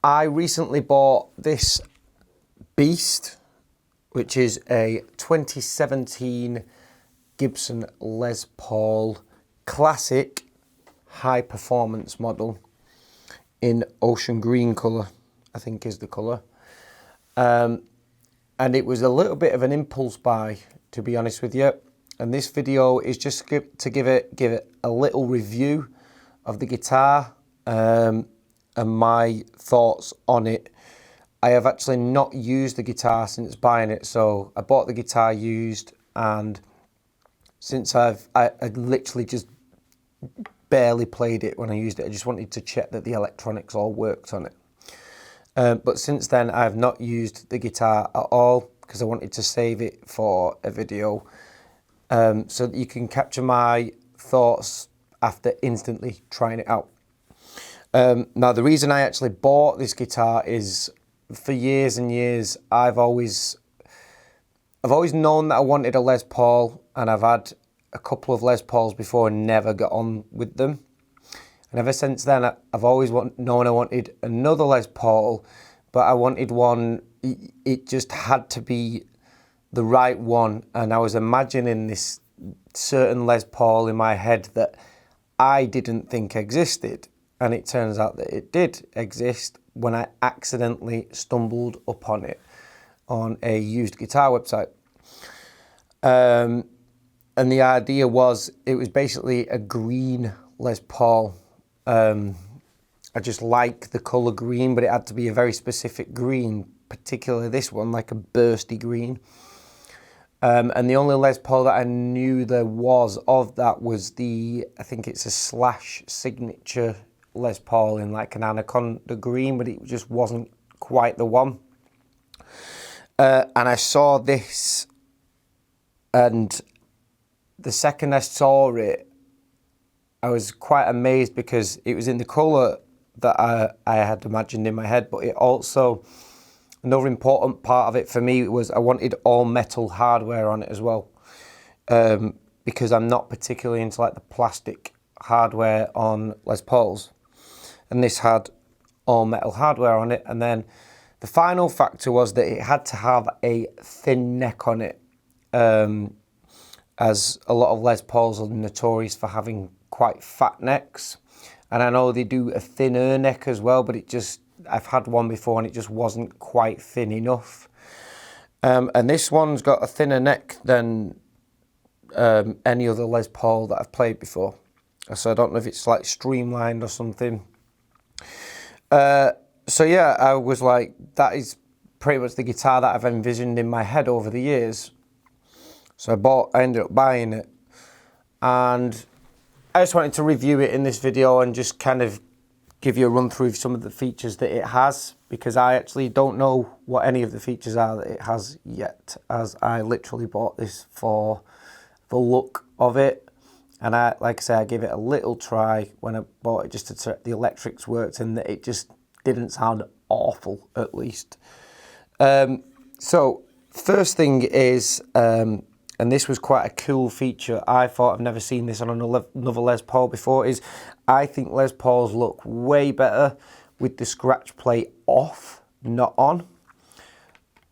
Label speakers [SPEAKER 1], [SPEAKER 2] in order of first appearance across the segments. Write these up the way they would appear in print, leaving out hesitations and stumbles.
[SPEAKER 1] I recently bought this beast, which is a 2017 Gibson Les Paul Classic high performance model in ocean green colour, I think is the colour. And it was a little bit of an impulse buy, to be honest with you. And this video is just to give it a little review of the guitar and my thoughts on it. I have actually not used the guitar since buying it, so I bought the guitar used, and since I literally just barely played it when I used it. I just wanted to check that the electronics all worked on it. But since then, I have not used the guitar at all because I wanted to save it for a video so that you can capture my thoughts after instantly trying it out. Now, the reason I actually bought this guitar is for years and years, I've always known that I wanted a Les Paul, and I've had a couple of Les Pauls before and never got on with them. And ever since then, I've always known I wanted another Les Paul, but I wanted one, it just had to be the right one. And I was imagining this certain Les Paul in my head that I didn't think existed. And it turns out that it did exist when I accidentally stumbled upon it on a used guitar website. And the idea was, it was basically a green Les Paul. I just like the colour green, but it had to be a very specific green, particularly this one, like a bursty green. And the only Les Paul that I knew there was of that was I think it's a Slash signature Les Paul in like an Anaconda green, but it just wasn't quite the one. And I saw this, and the second I saw it, I was quite amazed because it was in the colour that I had imagined in my head, but it also, another important part of it for me was I wanted all metal hardware on it as well, because I'm not particularly into like the plastic hardware on Les Pauls, and this had all metal hardware on it. And then the final factor was that it had to have a thin neck on it, as a lot of Les Pauls are notorious for having quite fat necks. And I know they do a thinner neck as well, but I've had one before and it just wasn't quite thin enough. And this one's got a thinner neck than any other Les Paul that I've played before. So I don't know if it's like streamlined or something. So yeah, I was like, that is pretty much the guitar that I've envisioned in my head over the years. So I ended up buying it, and I just wanted to review it in this video and just kind of give you a run through of some of the features that it has, because I actually don't know what any of the features are that it has yet, as I literally bought this for the look of it. And like I say, I gave it a little try when I bought it just to check the electrics worked, and that it just didn't sound awful, at least. So first thing is, and this was quite a cool feature, I thought, I've never seen this on another Les Paul before, is I think Les Pauls look way better with the scratch plate off, not on.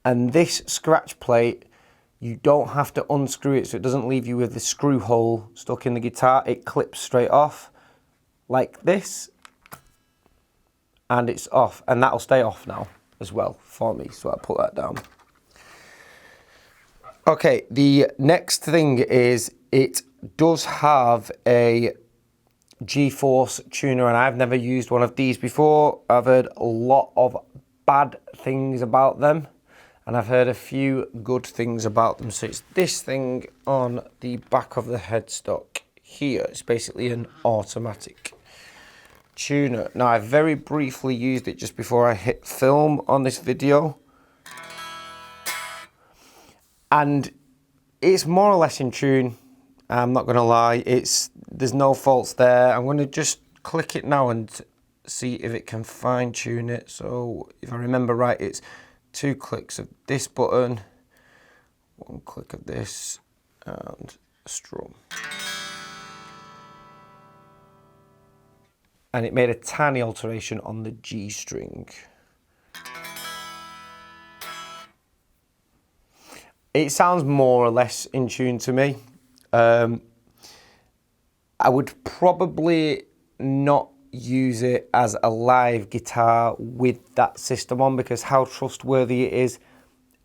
[SPEAKER 1] And this scratch plate, you don't have to unscrew it, so it doesn't leave you with the screw hole stuck in the guitar. It clips straight off like this, and it's off, and that'll stay off now as well for me, so I'll put that down. Okay, the next thing is it does have a G-Force tuner, and I've never used one of these before. I've heard a lot of bad things about them, and I've heard a few good things about them. So it's this thing on the back of the headstock here. It's basically an automatic tuner. Now, I very briefly used it just before I hit film on this video, and it's more or less in tune. I'm not going to lie, there's no faults there. I'm going to just click it now and see if it can fine tune it. So if I remember right, it's 2 clicks of this button, 1 click of this, and a strum. And it made a tiny alteration on the G string. it sounds more or less in tune to me. I would probably not use it as a live guitar with that system on, because how trustworthy it is,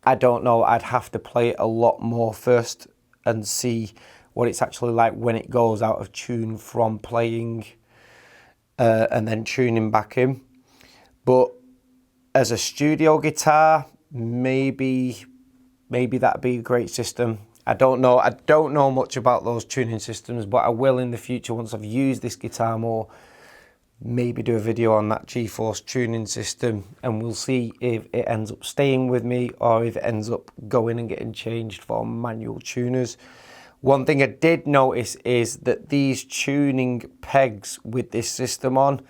[SPEAKER 1] I don't know. I'd have to play it a lot more first and see what it's actually like when it goes out of tune from playing and then tuning back in. But as a studio guitar, maybe that'd be a great system. I don't know much about those tuning systems, but I will in the future once I've used this guitar more. Maybe do a video on that G-Force tuning system, and we'll see if it ends up staying with me or if it ends up going and getting changed for manual tuners. One thing I did notice is that these tuning pegs with this system on,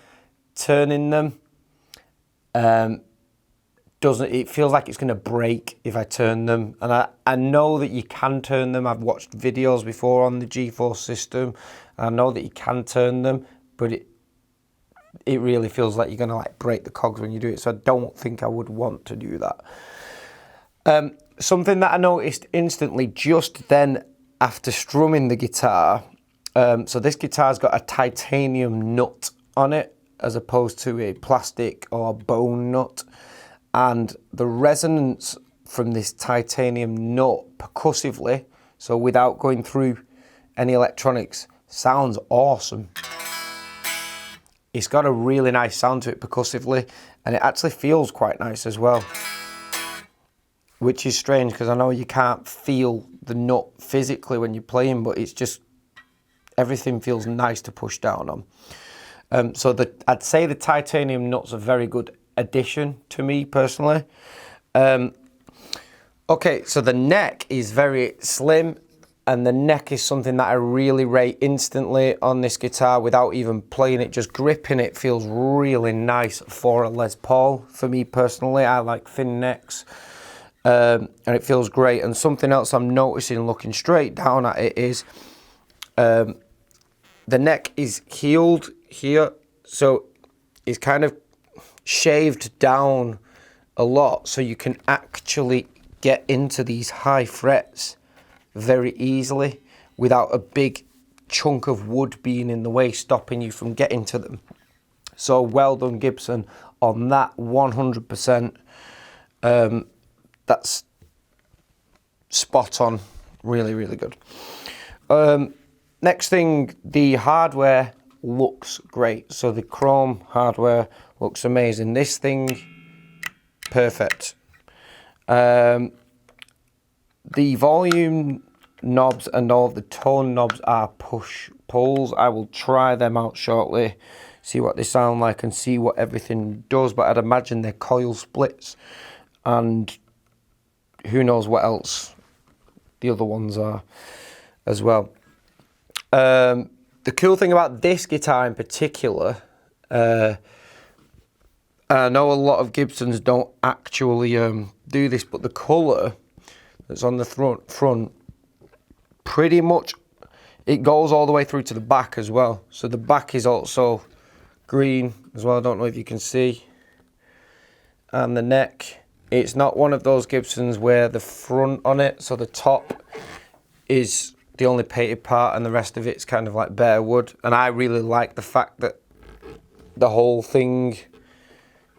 [SPEAKER 1] turning them, it feels like it's going to break if I turn them. And I know that you can turn them. I've watched videos before on the G-Force system. I know that you can turn them, but it really feels like you're going to like break the cogs when you do it. So I don't think I would want to do that. Something that I noticed instantly just then after strumming the guitar. So this guitar's got a titanium nut on it as opposed to a plastic or bone nut. And the resonance from this titanium nut percussively, so without going through any electronics, sounds awesome. It's got a really nice sound to it percussively, and it actually feels quite nice as well. Which is strange because I know you can't feel the nut physically when you're playing, but it's just, everything feels nice to push down on. So I'd say the titanium nut's a very good addition to me personally. Okay, so the neck is very slim, and the neck is something that I really rate instantly on this guitar without even playing it. Just gripping it feels really nice for a Les Paul. For me personally, I like thin necks, and it feels great. And something else I'm noticing looking straight down at it is the neck is heeled here, so it's kind of shaved down a lot, so you can actually get into these high frets very easily without a big chunk of wood being in the way, stopping you from getting to them. So well done, Gibson, on that 100%. That's spot on. Really, really good. Next thing, the hardware looks great. So the chrome hardware looks amazing. This thing, perfect. The volume knobs and all the tone knobs are push pulls. I will try them out shortly, see what they sound like and see what everything does, but I'd imagine they're coil splits, and who knows what else the other ones are as well. The cool thing about this guitar in particular, I know a lot of Gibsons don't actually do this, but the colour that's on the front, pretty much, it goes all the way through to the back as well. So the back is also green as well. I don't know if you can see. And the neck, it's not one of those Gibsons where the front on it, so the top is the only painted part and the rest of it's kind of like bare wood. And I really like the fact that the whole thing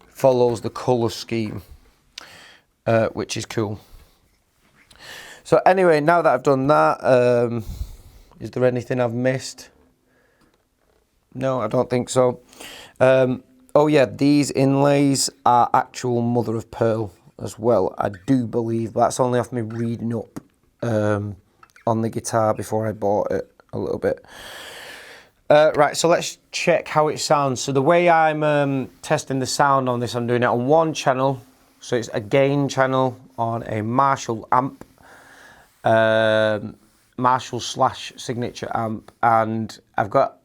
[SPEAKER 1] follows the colour scheme, which is cool. So anyway, now that I've done that, is there anything I've missed? No, I don't think so. Oh yeah, these inlays are actual mother of pearl as well, I do believe. That's only off me reading up on the guitar before I bought it a little bit. Right, so let's check how it sounds. So the way I'm testing the sound on this, I'm doing it on one channel. So it's a gain channel on a Marshall amp, Marshall / signature amp, and I've got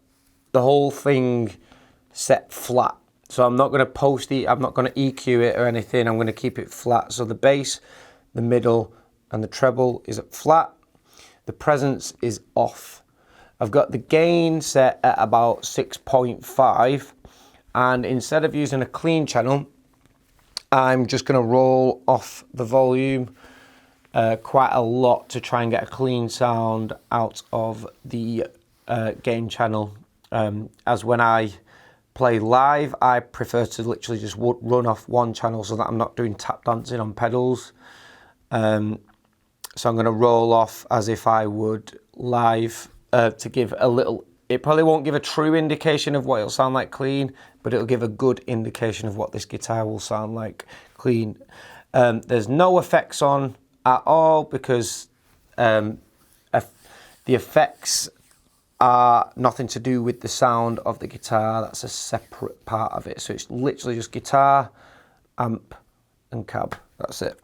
[SPEAKER 1] the whole thing set flat. So I'm not going to post it, I'm not going to EQ it or anything, I'm going to keep it flat. So the bass, the middle and the treble is at flat, the presence is off. I've got the gain set at about 6.5, and instead of using a clean channel, I'm just going to roll off the volume quite a lot to try and get a clean sound out of the gain channel. As when I play live, I prefer to literally just run off one channel so that I'm not doing tap dancing on pedals. So I'm going to roll off as if I would live to give a little, it probably won't give a true indication of what it'll sound like clean, but it'll give a good indication of what this guitar will sound like clean. There's no effects on at all because the effects are nothing to do with the sound of the guitar. That's a separate part of it. So it's literally just guitar, amp and cab. That's it.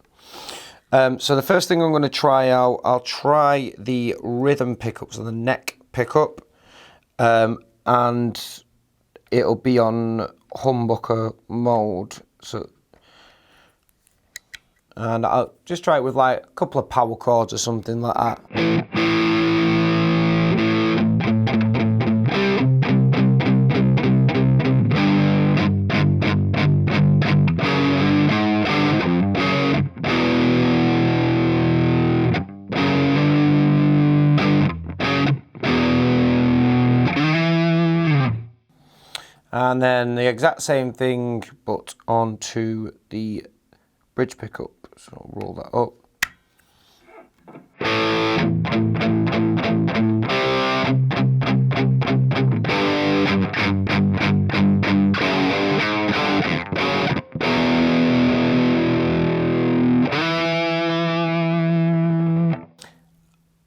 [SPEAKER 1] So the first thing I'm going to try out, I'll try the rhythm pickups and the neck pickup, and it'll be on humbucker mode. So, and I'll just try it with like a couple of power chords or something like that. And then the exact same thing, but onto the bridge pickup. So I'll roll that up.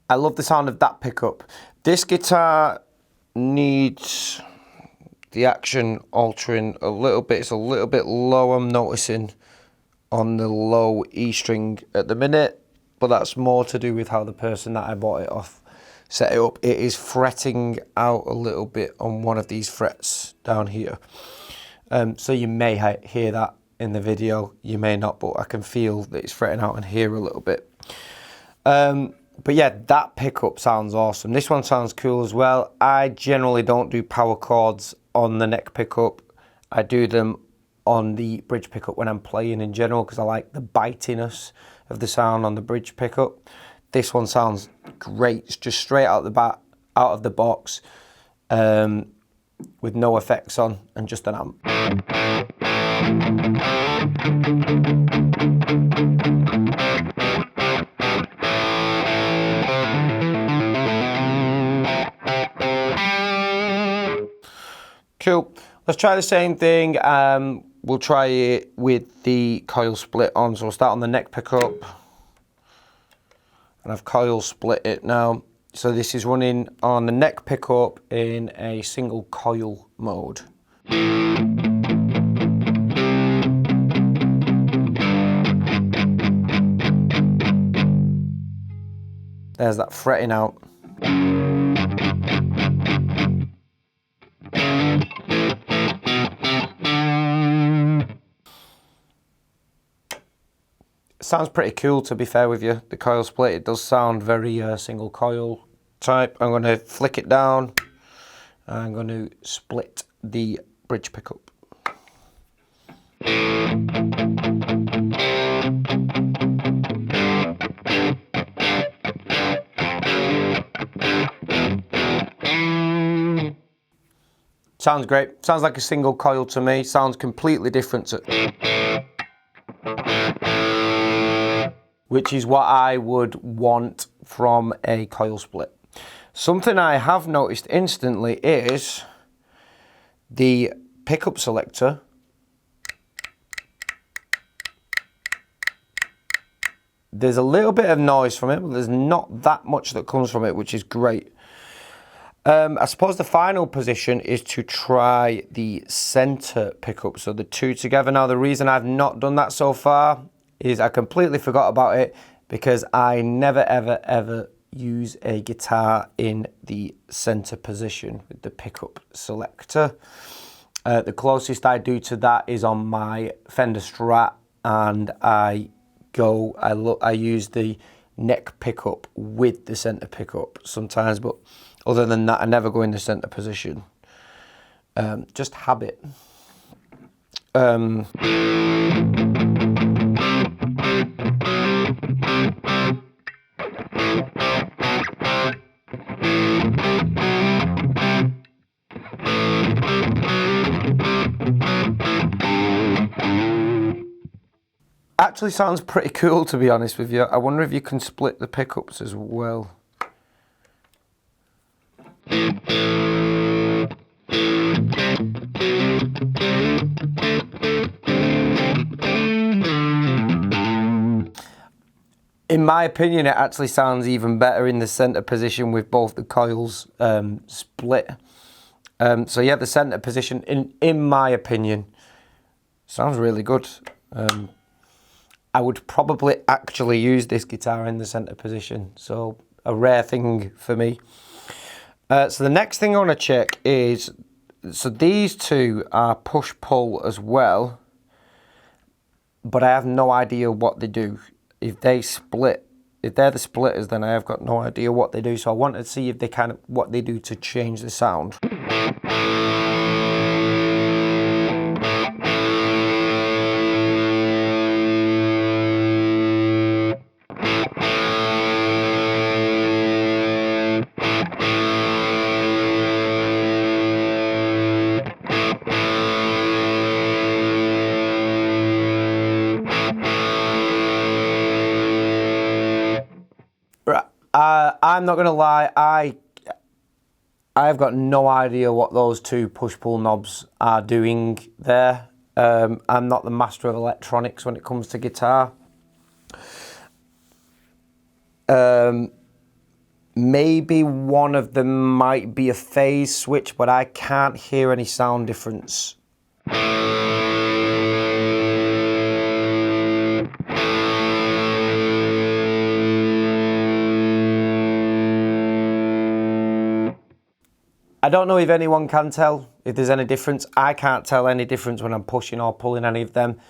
[SPEAKER 1] I love the sound of that pickup. This guitar needs the action altering a little bit. It's a little bit low, I'm noticing, on the low E string at the minute, but that's more to do with how the person that I bought it off set it up. It is fretting out a little bit on one of these frets down here. So you may hear that in the video, you may not, but I can feel that it's fretting out in here a little bit. But yeah, that pickup sounds awesome. This one sounds cool as well. I generally don't do power chords on the neck pickup. I do them on the bridge pickup when I'm playing in general because I like the bitiness of the sound on the bridge pickup. This one sounds great. It's just straight out of the box, with no effects on and just an amp. Cool. Let's try the same thing. We'll try it with the coil split on. So we'll start on the neck pickup. And I've coil split it now. So this is running on the neck pickup in a single coil mode. There's that fretting out. Sounds pretty cool, to be fair with you, the coil split. It does sound very single coil type. I'm going to flick it down. I'm going to split the bridge pickup. Sounds great. Sounds like a single coil to me. Sounds completely different to... which is what I would want from a coil split. Something I have noticed instantly is the pickup selector. There's a little bit of noise from it, but there's not that much that comes from it, which is great. I suppose the final position is to try the center pickup, so the two together. Now, the reason I've not done that so far is I completely forgot about it because I never, ever, ever use a guitar in the center position with the pickup selector. The closest I do to that is on my Fender Strat, and I use the neck pickup with the center pickup sometimes, but other than that, I never go in the center position. Just habit. Actually sounds pretty cool, to be honest with you. I wonder if you can split the pickups as well. In my opinion, it actually sounds even better in the centre position with both the coils split. So yeah, the centre position, in my opinion, sounds really good. I would probably actually use this guitar in the centre position, so a rare thing for me. So the next thing I want to check is, so these two are push-pull as well, but I have no idea what they do. If they split, if they're the splitters, then I have got no idea what they do. So I want to see if they what they do to change the sound. I'm not gonna lie, I've got no idea what those two push-pull knobs are doing there. I'm not the master of electronics when it comes to guitar. Maybe one of them might be a phase switch, but I can't hear any sound difference. I don't know if anyone can tell if there's any difference. I can't tell any difference when I'm pushing or pulling any of them.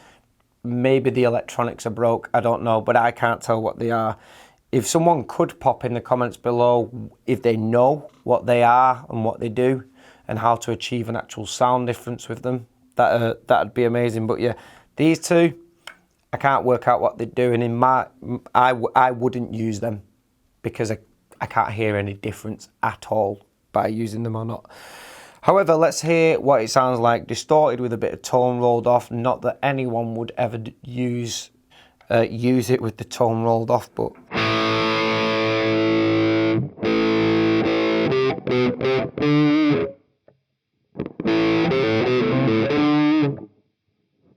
[SPEAKER 1] Maybe the electronics are broke, I don't know, but I can't tell what they are. If someone could pop in the comments below if they know what they are and what they do and how to achieve an actual sound difference with them, that'd be amazing. But yeah, these two, I can't work out what they do, and I wouldn't use them because I can't hear any difference at all by using them or not. However, let's hear what it sounds like distorted with a bit of tone rolled off. Not that anyone would ever use it with the tone rolled off, but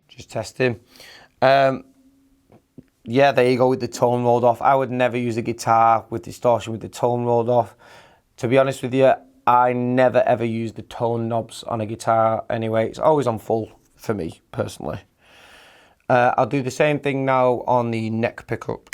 [SPEAKER 1] just testing. Yeah, there you go with the tone rolled off. I would never use a guitar with distortion with the tone rolled off. To be honest with you, I never ever use the tone knobs on a guitar anyway. It's always on full for me, personally. I'll do the same thing now on the neck pickup.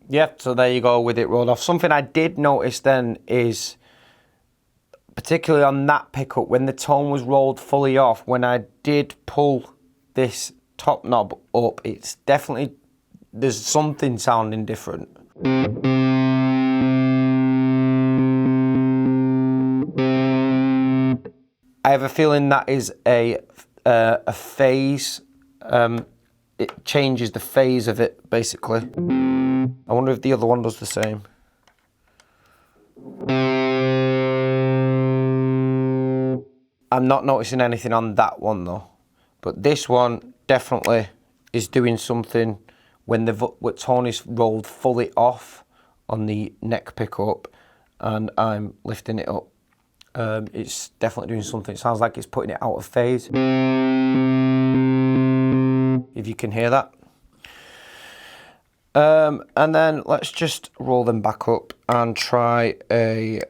[SPEAKER 1] Yeah, so there you go with it rolled off. Something I did notice then is, particularly on that pickup, when the tone was rolled fully off, when I did pull this top knob up, it's definitely, there's something sounding different. I have a feeling that is a phase. It changes the phase of it, basically. I wonder if the other one does the same. I'm not noticing anything on that one though, but this one definitely is doing something when the tone is rolled fully off on the neck pickup and I'm lifting it up. It's definitely doing something. It sounds like it's putting it out of phase. If you can hear that. And then let's just roll them back up and try a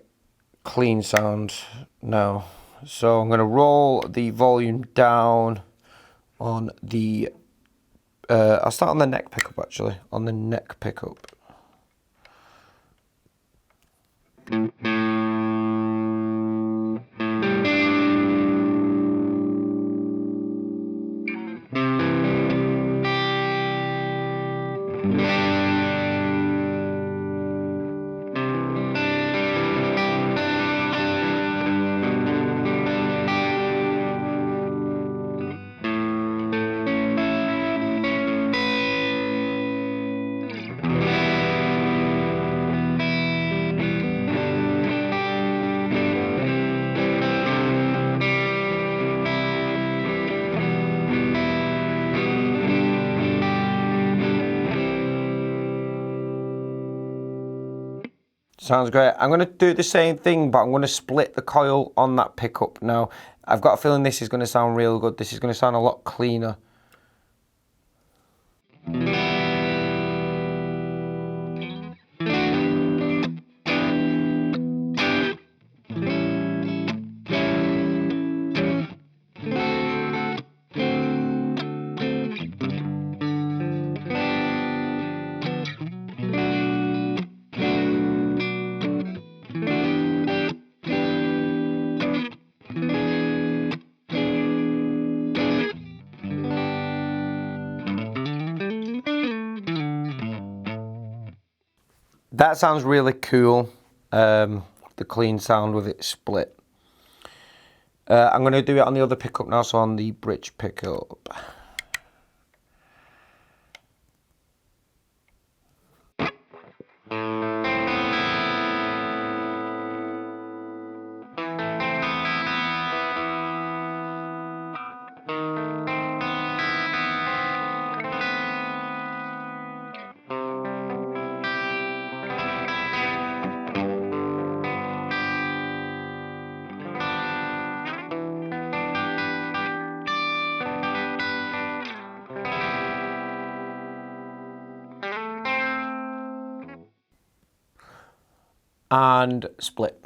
[SPEAKER 1] clean sound now. So I'm going to roll the volume down on the, I'll start on the neck pickup actually, on the neck pickup. Sounds great. I'm going to do the same thing, but I'm going to split the coil on that pickup now. I've got a feeling this is going to sound real good. This is going to sound a lot cleaner. That sounds really cool, the clean sound with it split. I'm going to do it on the other pickup now, so on the bridge pickup. And split.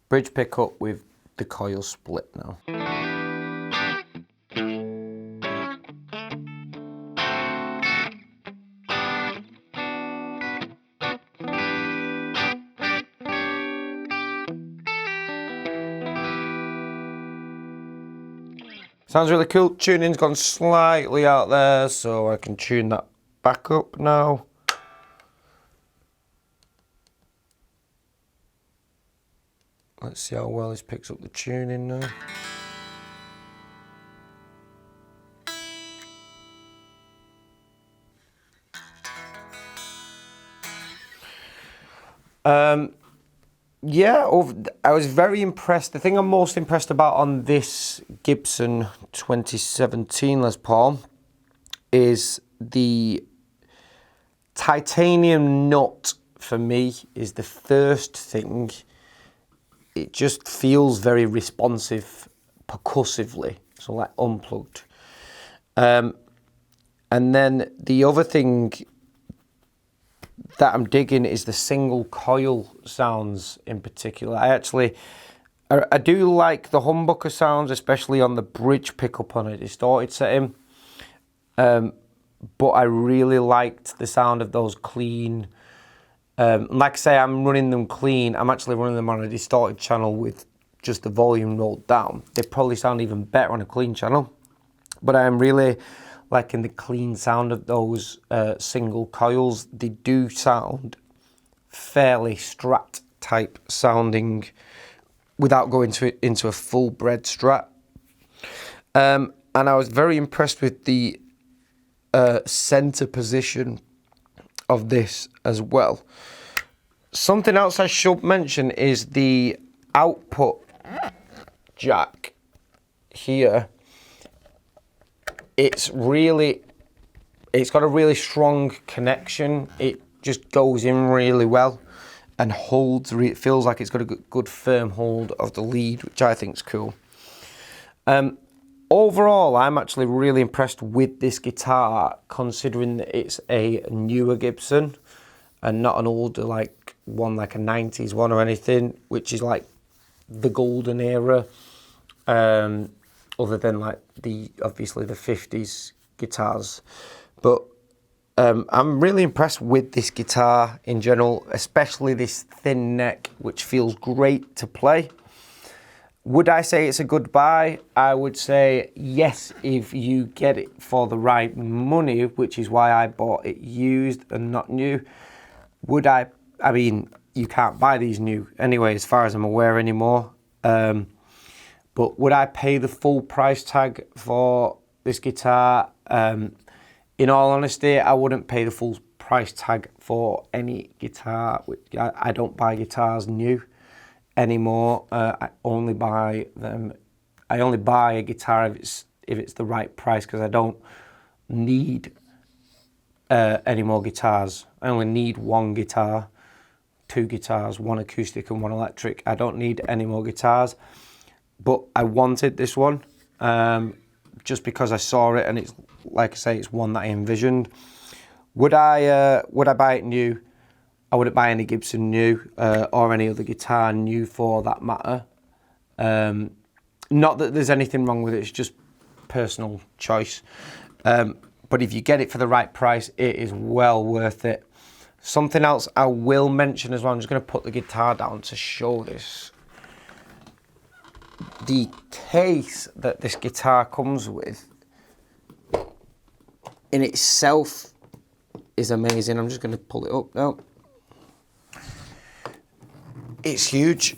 [SPEAKER 1] Bridge pickup with the coil split now. Sounds really cool. Tuning's gone slightly out there, so I can tune that back up now. Let's see how well this picks up the tuning now. Yeah, I was very impressed. The thing I'm most impressed about on this Gibson 2017 Les Paul is the titanium nut. For me, is the first thing. It just feels very responsive percussively, so like unplugged. And then the other thing that I'm digging is the single coil sounds in particular. I do like the humbucker sounds, especially on the bridge pickup on a distorted setting. But I really liked the sound of those clean. Like I say, I'm running them clean. I'm actually running them on a distorted channel with just the volume rolled down. They probably sound even better on a clean channel. But I am really liking the clean sound of those single coils. They do sound fairly Strat type sounding without going into a full bred Strat. And I was very impressed with the center position of this as well. Something else I should mention is the output jack here. It's got a really strong connection. It just goes in really well and holds. It feels like it's got a good firm hold of the lead, which I think is cool. Overall, I'm actually really impressed with this guitar, considering that it's a newer Gibson and not an older like a 90s one or anything, which is like the golden era. Other than like obviously the 50s guitars. But I'm really impressed with this guitar in general, especially this thin neck, which feels great to play. Would I say it's a good buy? I would say yes, if you get it for the right money, which is why I bought it used and not new. I mean, you can't buy these new anyway, as far as I'm aware anymore. But would I pay the full price tag for this guitar? In all honesty, I wouldn't pay the full price tag for any guitar. I don't buy guitars new anymore. I only buy a guitar if it's the right price, because I don't need any more guitars. I only need one guitar, two guitars, one acoustic and one electric. I don't need any more guitars, but I wanted this one just because I saw it, and it's, like I say, it's one that I envisioned. Would I buy it new? I wouldn't buy any Gibson new or any other guitar new for that matter. Not that there's anything wrong with it, it's just personal choice. But if you get it for the right price, it is well worth it. Something else I will mention as well, I'm just going to put the guitar down to show this. The case that this guitar comes with in itself is amazing. I'm just going to pull it up now. It's huge,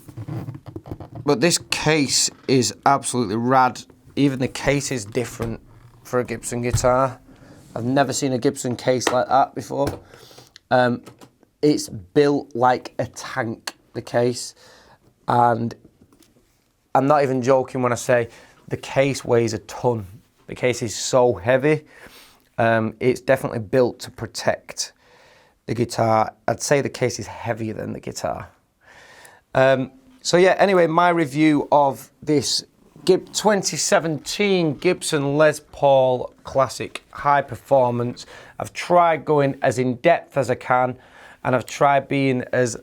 [SPEAKER 1] but this case is absolutely rad. Even the case is different for a Gibson guitar. I've never seen a Gibson case like that before. It's built like a tank, the case, and I'm not even joking when I say the case weighs a ton. The case is so heavy. It's definitely built to protect the guitar. I'd say the case is heavier than the guitar. So yeah, anyway, my review of this 2017 Gibson Les Paul Classic High Performance. I've tried going as in depth as I can, and I've tried being as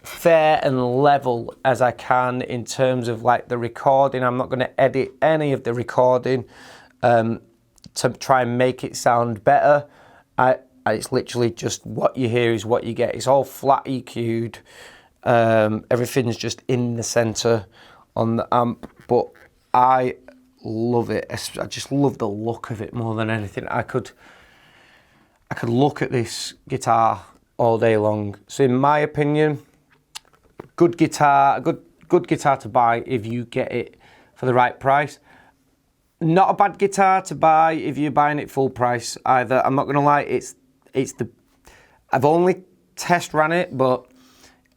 [SPEAKER 1] fair and level as I can in terms of like the recording. I'm not going to edit any of the recording to try and make it sound better. It's literally just what you hear is what you get. It's all flat EQ'd. Everything's just in the center on the amp, but I love it. I just love the look of it more than anything. I could look at this guitar all day long. So in my opinion, good guitar, good guitar to buy if you get it for the right price. Not a bad guitar to buy if you're buying it full price either. I'm not gonna lie, I've only test ran it, but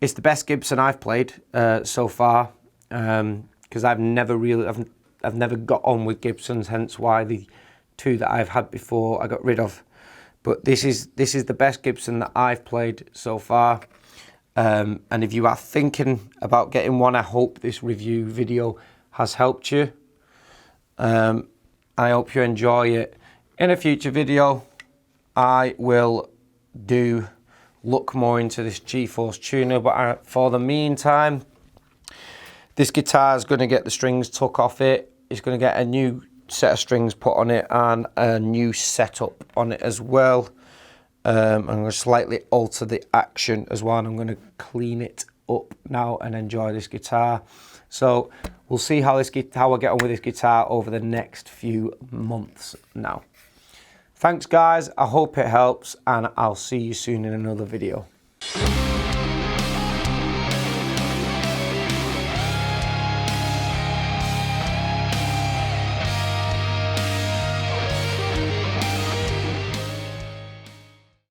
[SPEAKER 1] it's the best Gibson I've played so far, because I've never got on with Gibsons, hence why the two that I've had before I got rid of. But this is the best Gibson that I've played so far. And if you are thinking about getting one, I hope this review video has helped you. I hope you enjoy it. In a future video, I will look more into this G-Force tuner, but for the meantime, this guitar is going to get the strings took off it. It's going to get a new set of strings put on it and a new setup on it as well. I'm going to slightly alter the action as well, and I'm going to clean it up now and enjoy this guitar. So we'll see how I get on with this guitar over the next few months now. Thanks guys, I hope it helps, and I'll see you soon in another video.